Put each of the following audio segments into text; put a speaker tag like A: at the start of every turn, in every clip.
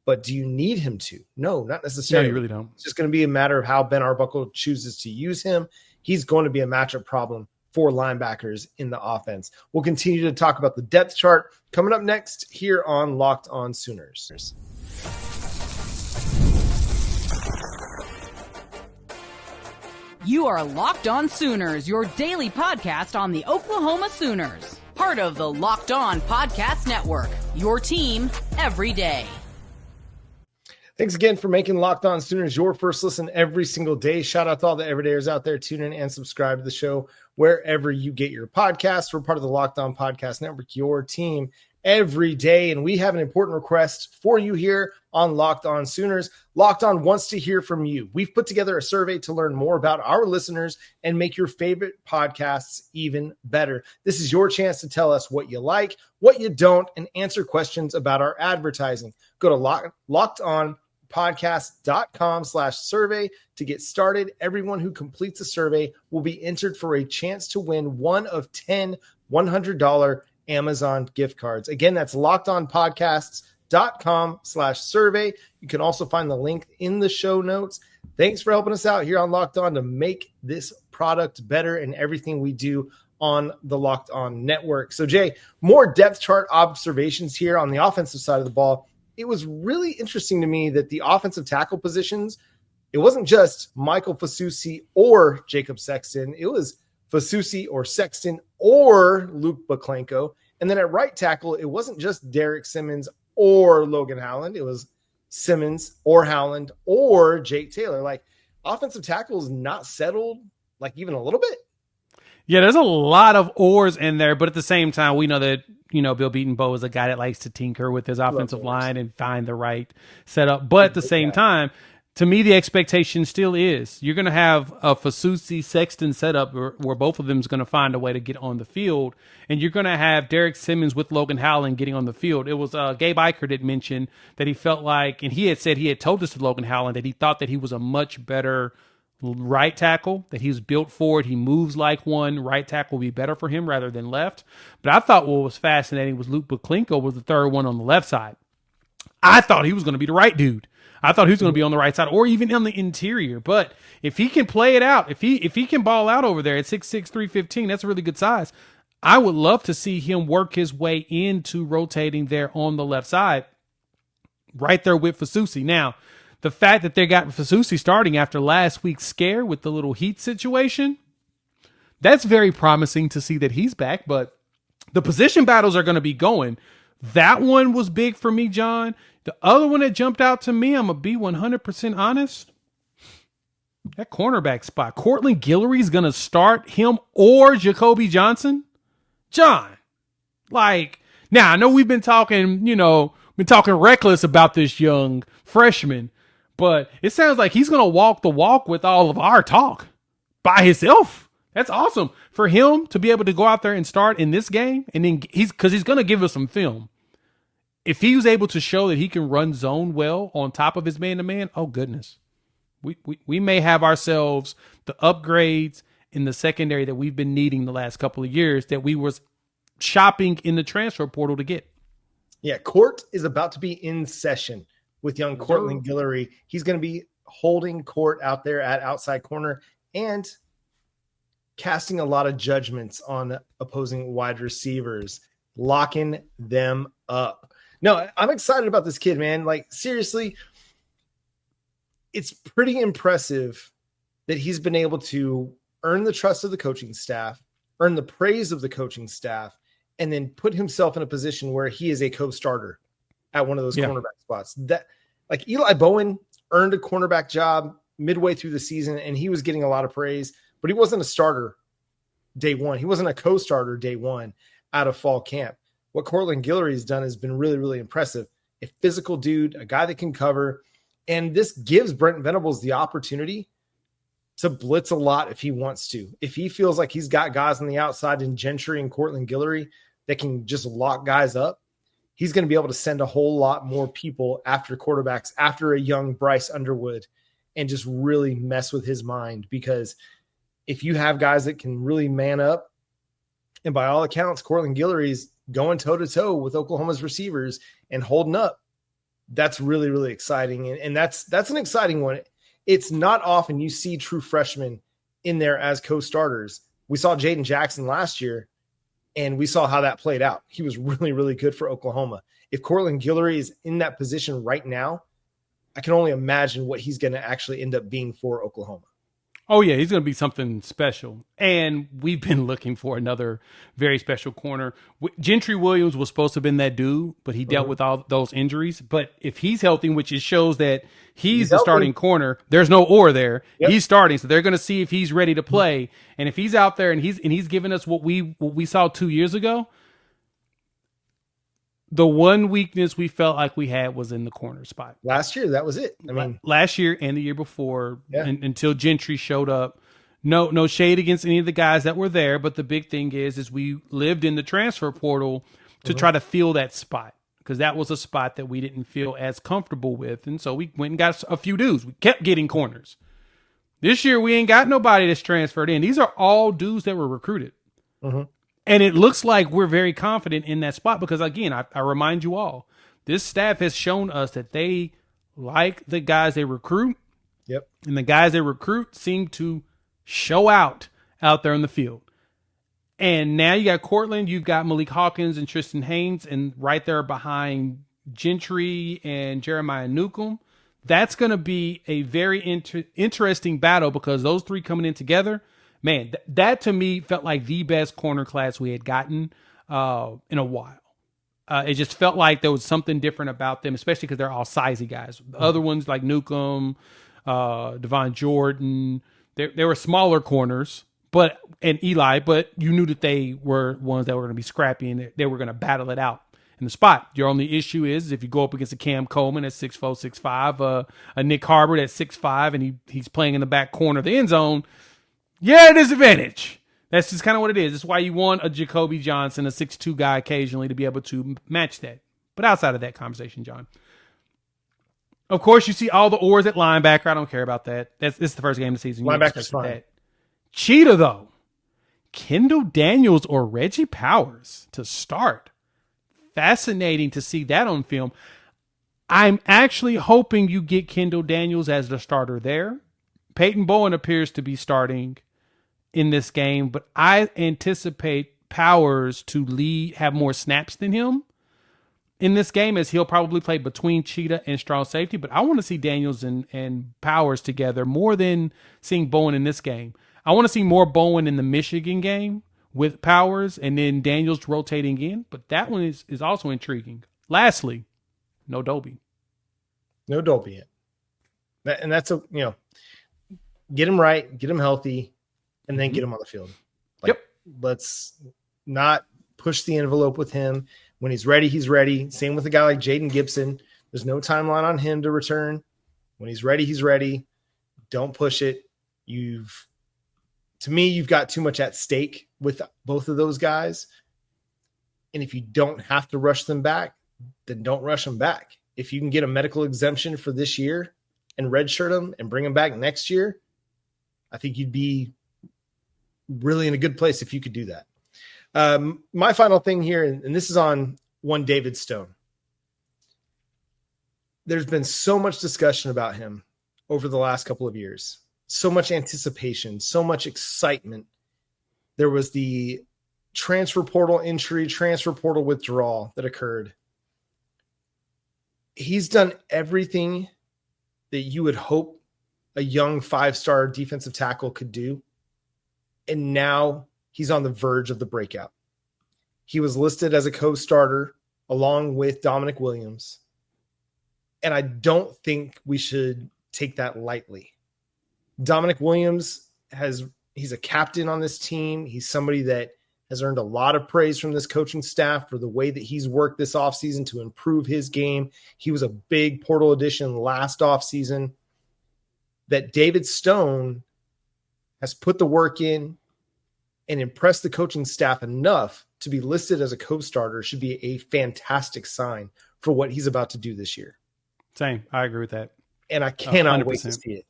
A: But do you need him to? No, not necessarily.
B: No, you really don't.
A: It's just going to be a matter of how Ben Arbuckle chooses to use him. He's going to be a matchup problem for linebackers in the offense. We'll continue to talk about the depth chart coming up next here on Locked On Sooners.
C: You are Locked On Sooners, your daily podcast on the Oklahoma Sooners. Part of the Locked On Podcast Network, your team every day.
A: Thanks again for making Locked On Sooners your first listen every single day. Shout out to all the everydayers out there. Tune in and subscribe to the show wherever you get your podcasts. We're part of the Locked On Podcast Network, your team every day. And we have an important request for you here on Locked On Sooners. Locked On wants to hear from you. We've put together a survey to learn more about our listeners and make your favorite podcasts even better. This is your chance to tell us what you like, what you don't, and answer questions about our advertising. Go to lockedonpodcast.com/survey to get started. Everyone who completes a survey will be entered for a chance to win one of 10 $100 Amazon gift cards. Again, that's lockedonpodcasts.com/survey. You can also find the link in the show notes. Thanks for helping us out here on Locked On to make this product better and everything we do on the Locked On network. So Jay, more depth chart observations here on the offensive side of the ball. It was really interesting to me that the offensive tackle positions, it wasn't just Michael Fasusi or Jacob Sexton. It was Fasusi or Sexton or Luke Baklenko. And then at right tackle, it wasn't just Derek Simmons or Logan Howland. It was Simmons or Howland or Jake Taylor. Like, offensive tackle is not settled, like, even a little bit.
B: Yeah, there's a lot of ors in there, but at the same time, we know that, Bill Beatonbow is a guy that likes to tinker with his offensive line and find the right setup. But at the same time, to me, the expectation still is you're going to have a Fasusi Sexton setup where both of them is going to find a way to get on the field, and you're going to have Derek Simmons with Logan Howland getting on the field. It was Gabe Eichert that mentioned that he felt like, and he had said he had told this to Logan Howland, that he thought that he was a much better right tackle, that he's built for it. He moves like one. Right tackle will be better for him rather than left. But I thought what was fascinating was Luke Baklenko was the third one on the left side. I thought he was going to be the right dude. I thought he was going to be on the right side or even on the interior. But if he can play it out, if he can ball out over there at 6'6", 315, that's a really good size. I would love to see him work his way into rotating there on the left side, right there with Fasusi. Now, the fact that they got Fasusi starting after last week's scare with the little heat situation, that's very promising to see that he's back. But the position battles are going to be going. That one was big for me, John. The other one that jumped out to me, I'm going to be 100% honest, that cornerback spot. Courtland Guillory is going to start, him or Jacoby Johnson. John, like, now I know we've been talking, reckless about this young freshman, but it sounds like he's going to walk the walk with all of our talk by himself. That's awesome for him to be able to go out there and start in this game. And then he's going to give us some film. If he was able to show that he can run zone well on top of his man-to-man, oh goodness, we may have ourselves the upgrades in the secondary that we've been needing the last couple of years that we was shopping in the transfer portal to get.
A: Yeah, Court is about to be in session with young Courtland Guillory. He's going to be holding court out there at outside corner and casting a lot of judgments on opposing wide receivers, locking them up. No, I'm excited about this kid, man. Like, seriously, it's pretty impressive that he's been able to earn the trust of the coaching staff, earn the praise of the coaching staff, and then put himself in a position where he is a co-starter at one of those cornerback spots. That, like, Eli Bowen earned a cornerback job midway through the season, and he was getting a lot of praise, but he wasn't a starter day one. He wasn't a co-starter day one out of fall camp. What Courtland Guillory has done has been really, really impressive. A physical dude, a guy that can cover, and this gives Brent Venables the opportunity to blitz a lot if he wants to. If he feels like he's got guys on the outside in Gentry and Courtland Guillory that can just lock guys up, he's going to be able to send a whole lot more people after quarterbacks, after a young Bryce Underwood, and just really mess with his mind. Because if you have guys that can really man up, and by all accounts, Courtland Guillory's going toe-to-toe with Oklahoma's receivers and holding up, that's really, really exciting. And that's an exciting one. It's not often you see true freshmen in there as co-starters. We saw Jaden Jackson last year, and we saw how that played out. He was really, really good for Oklahoma. If Courtland Guillory is in that position right now, I can only imagine what he's going to actually end up being for Oklahoma.
B: Oh, yeah, he's going to be something special. And we've been looking for another very special corner. Gentry Williams was supposed to have been that dude, but he dealt with all those injuries. But if he's healthy, which it shows that he's the starting corner, there's no Orr there. Yep. He's starting, so they're going to see if he's ready to play. And if he's out there and he's giving us what we saw 2 years ago, the one weakness we felt like we had was in the corner spot.
A: Last year, that was it. I mean,
B: last year and the year before, until Gentry showed up. No shade against any of the guys that were there, but the big thing is we lived in the transfer portal to try to fill that spot, because that was a spot that we didn't feel as comfortable with, and so we went and got a few dudes. We kept getting corners. This year, we ain't got nobody that's transferred in. These are all dudes that were recruited. And it looks like we're very confident in that spot because, again, I remind you all, this staff has shown us that they like the guys they recruit.
A: Yep.
B: And the guys they recruit seem to show out there in the field. And now you got Courtland, you've got Malik Hawkins and Tristan Haynes, and right there behind Gentry and Jeremiah Newcomb. That's going to be a very interesting battle because those three coming in together, man, that to me felt like the best corner class we had gotten in a while. It just felt like there was something different about them, especially because they're all sizey guys. The other ones like Newcomb, Devon Jordan, they were smaller corners, and Eli, but you knew that they were ones that were going to be scrappy and they were going to battle it out in the spot. Your only issue is if you go up against a Cam Coleman at 6'4", 6'5", a Nick Harbert at 6'5", and he's playing in the back corner of the end zone. Yeah, disadvantage. That's just kind of what it is. That's why you want a Jacoby Johnson, a 6'2" guy occasionally to be able to match that. But outside of that conversation, John, of course, you see all the oars at linebacker. I don't care about that. This is the first game of the season.
A: Linebacker's fine.
B: That. Cheetah, though. Kendall Daniels or Reggie Powers to start. Fascinating to see that on film. I'm actually hoping you get Kendall Daniels as the starter there. Peyton Bowen appears to be starting in this game, but I anticipate Powers to have more snaps than him in this game, as he'll probably play between Cheetah and strong safety. But I want to see Daniels and Powers together more than seeing Bowen in this game. I want to see more Bowen in the Michigan game with Powers and then Daniels rotating in. But that one is also intriguing. Lastly, no Dolby.
A: No Dolby yet. And that's get him right, get him healthy, and then get him on the field. Let's not push the envelope with him. When he's ready, he's ready. Same with a guy like Jaden Gibson. There's no timeline on him to return. When he's ready, he's ready. Don't push it. To me, you've got too much at stake with both of those guys. And if you don't have to rush them back, then don't rush them back. If you can get a medical exemption for this year and redshirt them and bring them back next year, I think you'd be really in a good place if you could do that. My final thing here, and this is on one David Stone. There's been so much discussion about him over the last couple of years. So much anticipation, so much excitement. There was the transfer portal entry, transfer portal withdrawal that occurred. He's done everything that you would hope a young 5-star defensive tackle could do. And now he's on the verge of the breakout. He was listed as a co-starter along with Dominic Williams. And I don't think we should take that lightly. Dominic Williams he's a captain on this team. He's somebody that has earned a lot of praise from this coaching staff for the way that he's worked this offseason to improve his game. He was a big portal addition last offseason. That David Stone has put the work in and impressed the coaching staff enough to be listed as a co-starter should be a fantastic sign for what he's about to do this year.
B: Same. I agree with that.
A: And I cannot
B: 100%.
A: wait to see it.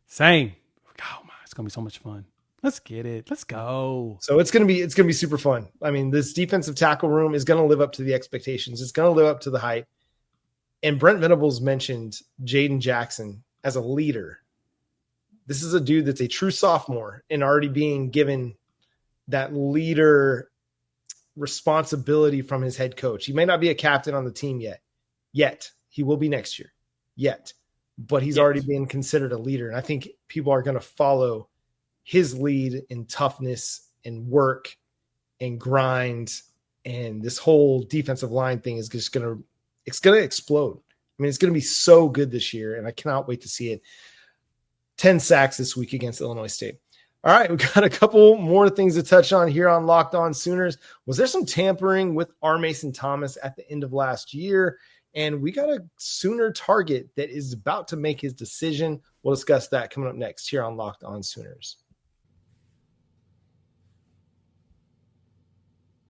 B: Same. Oh my, it's going to be so much fun. Let's get it. Let's go.
A: So it's going to be super fun. I mean, this defensive tackle room is going to live up to the expectations. It's going to live up to the hype. And Brent Venables mentioned Jaden Jackson as a leader. This is a dude that's a true sophomore and already being given that leader responsibility from his head coach. He may not be a captain on the team yet. He will be next year, but he's already being considered a leader. And I think people are going to follow his lead in toughness and work and grind. And this whole defensive line thing is just going to explode. I mean, it's going to be so good this year, and I cannot wait to see it. 10 sacks this week against Illinois State. All right, we've got a couple more things to touch on here on Locked On Sooners. Was there some tampering with R. Mason Thomas at the end of last year? And we got a Sooner target that is about to make his decision. We'll discuss that coming up next here on Locked On Sooners.